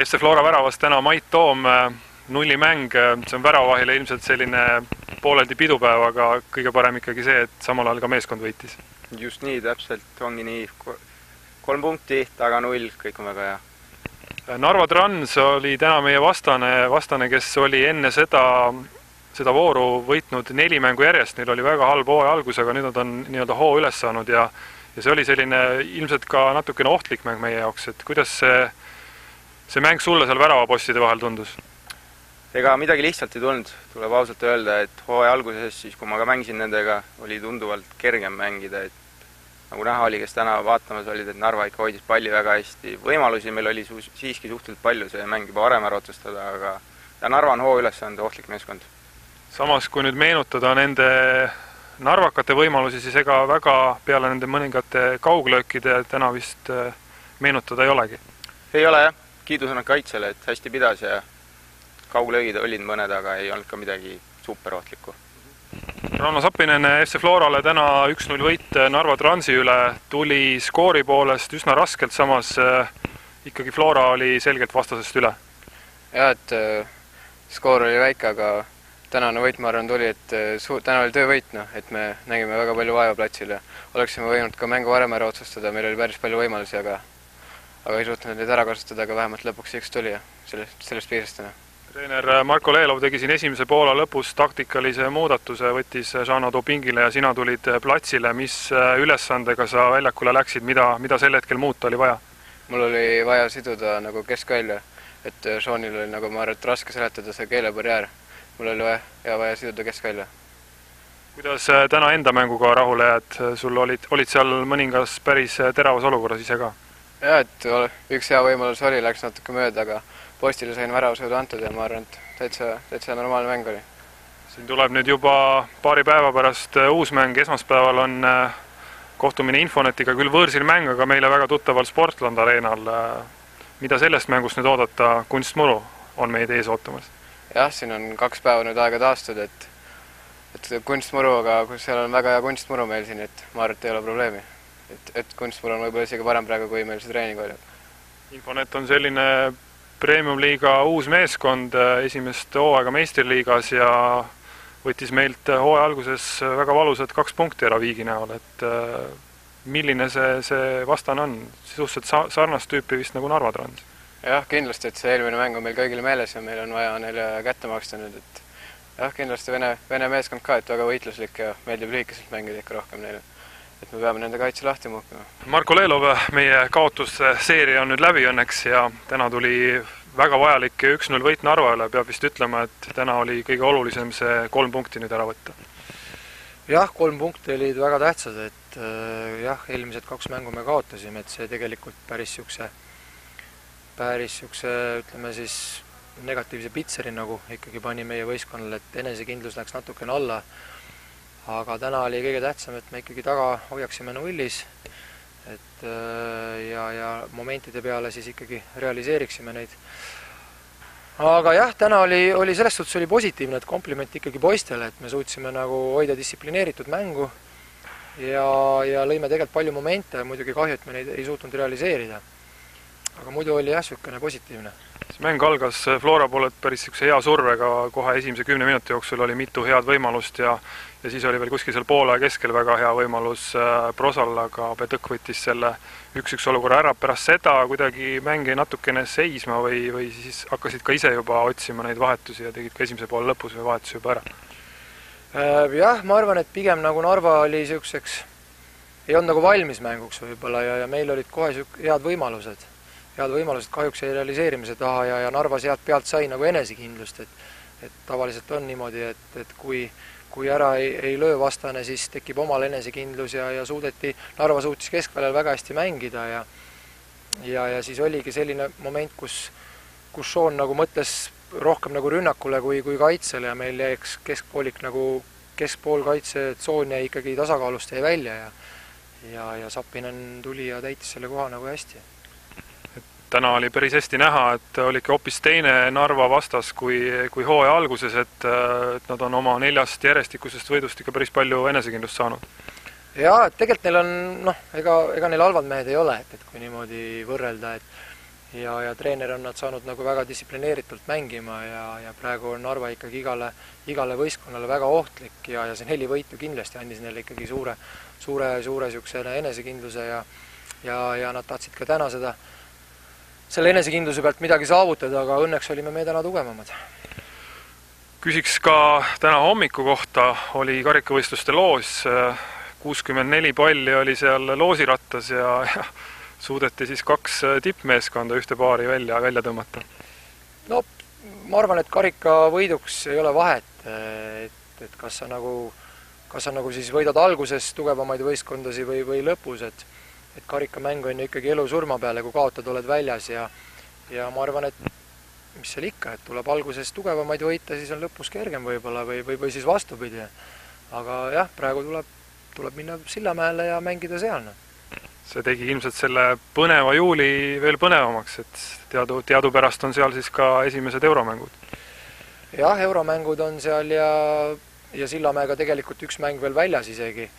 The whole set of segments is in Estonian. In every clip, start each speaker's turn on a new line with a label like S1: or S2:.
S1: FC Flora väravas täna Mait Toom, nullimäng, see on väravahile ilmselt selline pooleldi pidupäev, aga kõige parem ikkagi see, et samal ajal ka meeskond võitis.
S2: Just nii, täpselt ongi nii. 3 punkti, taga 0, kõik on väga hea.
S1: Narva Trans oli täna meie vastane, kes oli enne seda vooru võitnud 4 mängu järjest, neil oli väga halb hooaja algus, aga nüüd nad on nii-öelda hoo üles saanud ja see oli selline ilmselt ka natukene ohtlik mäng meie jaoks, et kuidas see mäng sulle seal väravapostide vahel tundus?
S2: Ega midagi lihtsalt ei tulnud, tuleb ausalt öelda, et hooaja alguses, siis kui ma ka mängisin nendega, oli tunduvalt kergem mängida, et nagu näha oli, kes täna vaatamas olid, et Narva ikka hoidis palli väga hästi. Võimalusi meil oli siiski suhteliselt palju see mäng juba varem ära otsustada, aga Narva on hoo üles saanud ohtlik meeskond.
S1: Samas, kui nüüd meenutada nende narvakate võimalusi, siis ega väga peale nende mõningate kauglöökide täna vist meenutada ei olegi.
S2: Ei ole jah, kiidusõnad kaitsele, et hästi pidas ja kauglöögid olid mõned, aga ei olnud ka midagi superohtlikku.
S1: Ranno Sapinen FC Florale täna 1-0 võit Narva Transi üle, tuli skoori poolest üsna raskelt, samas ikkagi Flora oli selgelt vastasest üle.
S3: Jah, et skoor oli väike, aga tänane võit, ma arvan, tuli, et täna oli töövõit, et me nägime väga palju vaeva platsil ja oleksime võinud ka mängu varem ära otsustada, meil oli päris palju võimalusi, aga ei suutnud neid ära kasutada, aga vähemalt lõpuks üks tuli ja sellest piisast täna.
S1: Treener Marko Leelov tegi siin esimese poola lõpus taktikalise muudatuse, võttis Žano Topingile ja sina tulid platsile. Mis ülesandega sa väljakule läksid, mida sel hetkel muuta oli vaja?
S3: Mul oli vaja siduda nagu keskvälja, et Žanil oli nagu ma arvan, et raske seletada see keelebarjäär. Mul oli vaja siduda keskvälja.
S1: Kuidas täna enda mänguga rahule jääd? Sul olid seal mõningas päris teravas olukorras ise ka?
S3: Jah, et üks hea võimalus oli, läks natuke mööda, aga postile sain väravasõudu antud ja ma arvan, et täitsa normaalne mäng oli.
S1: Siin tuleb nüüd juba paari päeva pärast uus mäng, esmaspäeval on kohtumine Infonetiga, küll võõrsil mäng, aga meile väga tuttaval Sportland Areenal. Mida sellest mängust nüüd oodata? Kunstmuru on meid ees ootamas.
S3: Jah, siin on 2 päeva nüüd aega taastud, et kunstmuru, aga seal on väga hea kunstmuru meil siin, et ma arvan, et ei ole probleemi. Et kunstmuru on võib-olla isegi parem praegu, kui meil see treening oli.
S1: Infonet on selline Premium-liiga uus meeskond, esimest hooaega meistriliigas ja võttis meilt hooaja alguses väga valusad 2 punkti ära Viigi näol, et milline see vastane on? Suhteliselt sarnast tüüpi vist nagu Narva Trans.
S3: Jah, kindlasti, et see eelmine mäng on meil kõigile meeles ja meil on vaja neile kätte maksta nüüd, et jah, kindlasti Vene meeskond ka, et väga võitluslik ja meeldib lühikeselt mängida ikka rohkem neile. Et me peame nende kaitse lahti muutma.
S1: Marko Leelov, meie kaotusseeria on nüüd läbi õnneks ja täna tuli väga vajalik 1-0 võit Narva üle. Peab vist ütlema, et täna oli kõige olulisem see 3 punkti nüüd ära võtta.
S4: Jah, 3 punkti olid väga tähtsad, et jah, eelmised 2 mängu me kaotasime, et see tegelikult päris siukse, ütleme siis, negatiivse pitseri nagu ikkagi pani meie võistkonnale, et enesekindlus läks natukene alla. Aga täna oli kõige tähtsam, et me ikkagi taga hoiaksime nullis, et ja momentide peale siis ikkagi realiseeriksime neid. Aga jah, täna oli selles suhtes oli positiivne, et kompliment ikkagi poistele, et me suutsime nagu hoida distsiplineeritud mängu ja lõime tegelikult palju momente, muidugi kahju, et me neid ei suutnud realiseerida. Aga muidu oli jah, sükene positiivne.
S1: See mäng algas Flora poolelt päris hea survega, kohe esimese 10 minuti jooksul oli mitu head võimalust ja siis oli veel kuskil seal poole keskel väga hea võimalus Prosal, aga Petõk võttis selle 1-1 olukorra ära. Pärast seda kuidagi mäng jäi natukene seisma või siis hakkasid ka ise juba otsima neid vahetusi ja tegid ka esimese poole lõpus või vahetusi juba ära?
S4: Jah, ma arvan, et pigem nagu Narva oli siukseks, ei olnud nagu valmis mänguks võib-olla ja meil olid kohe head võimalused kahjuks ei realiseerimise taha ja Narva sealt pealt sai nagu enesekindlust, et tavaliselt on niimoodi, et kui ära ei löö vastane, siis tekib omal enesekindlus ja Narva suutis keskväljal väga hästi mängida ja siis oligi selline moment, kus Sean nagu mõtles rohkem nagu rünnakule kui kaitsele ja meil jäiks keskpoolik nagu keskpool kaitsetsoon jäi ikkagi tasakaalust jäi välja ja Sapinen tuli ja täitis selle koha nagu hästi.
S1: Täna oli päris hästi näha, et oli ikka hoopis teine Narva vastas kui hooaja alguses, et nad on oma 4 järjestikusest võidust ikka päris palju enesekindlust saanud.
S4: Jaa, et tegelikult neil on, ega neil halvad mehed ei ole, et kui niimoodi võrrelda, ja treener on nad saanud nagu väga distsiplineeritult mängima ja praegu on Narva ikkagi igale võistkonnale väga ohtlik ja see 4 võitu kindlasti andis neile ikkagi suure niisuguse enesekindluse ja nad tahtsid ka täna selle enesekindluse pealt midagi saavutada, aga õnneks olime me täna tugevamad.
S1: Küsiks ka täna hommiku kohta, oli karikavõistluste loos, 64 palli oli seal loosirattas ja suudeti siis 2 tippmeeskonda ühte paari välja tõmmata.
S4: No ma arvan, et karika võiduks ei ole vahet, et kas sa nagu siis võidad alguses tugevamaid võistkondasi või lõpus, et karikamäng on ju ikkagi elu surma peale, kui kaotad, oled väljas ja ma arvan, et mis seal ikka, et tuleb alguses tugevamaid võita, siis on lõpus kergem võib-olla või siis vastupidi. Aga jah, praegu tuleb minna Sillamäele ja mängida seal.
S1: See tegi ilmselt selle põneva juuli veel põnevamaks, et teadupärast on seal siis ka esimesed euromängud.
S4: Jah, euromängud on seal ja Sillamäega tegelikult üks mäng veel väljas isegi,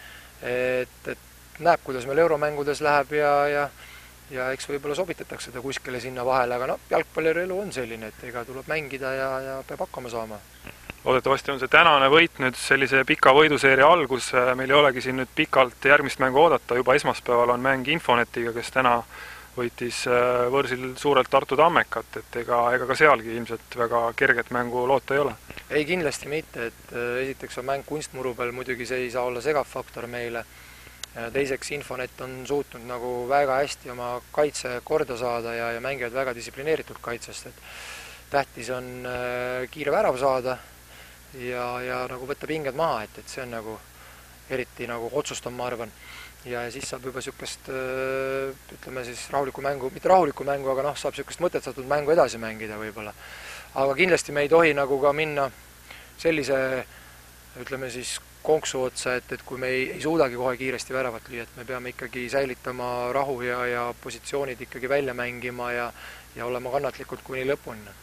S4: et näeb, kuidas meil euromängudes läheb ja eks võib-olla sobitatakse ta kuskile sinna vahele, aga jalgpalliri elu on selline, et ega tuleb mängida ja peab hakkama saama.
S1: Loodetavasti on see tänane võit nüüd sellise pika võiduseeria algus, meil ei olegi siin nüüd pikalt järgmist mängu oodata, juba esmaspäeval on mäng Infonetiga, kes täna võitis võrsil suurelt Tartu Tammekat, et ega ka sealgi ilmselt väga kerget mängu loota ei ole.
S4: Ei, kindlasti mitte, et esiteks on mäng kunstmuru peal, muidugi see ei saa olla segav faktor meile. Teiseks Infonet on suutnud nagu väga hästi oma kaitse korda saada ja mängivad väga distsiplineeritud kaitsest, et tähtis on kiire värav saada ja nagu võtta pinged maha, et see on nagu eriti nagu otsustav, ma arvan. Ja siis saab juba niisugust, ütleme siis rahulikku mängu, mitte rahulikku mängu, aga saab niisugust mõtestatud mängu edasi mängida võib-olla. Aga kindlasti me ei tohi nagu ka minna sellise, ütleme siis, konksu otsa, et kui me ei suudagi kohe kiiresti väravat lüüa, et me peame ikkagi säilitama rahu ja positsioonid ikkagi välja mängima ja olema kannatlikud kuni lõpuni.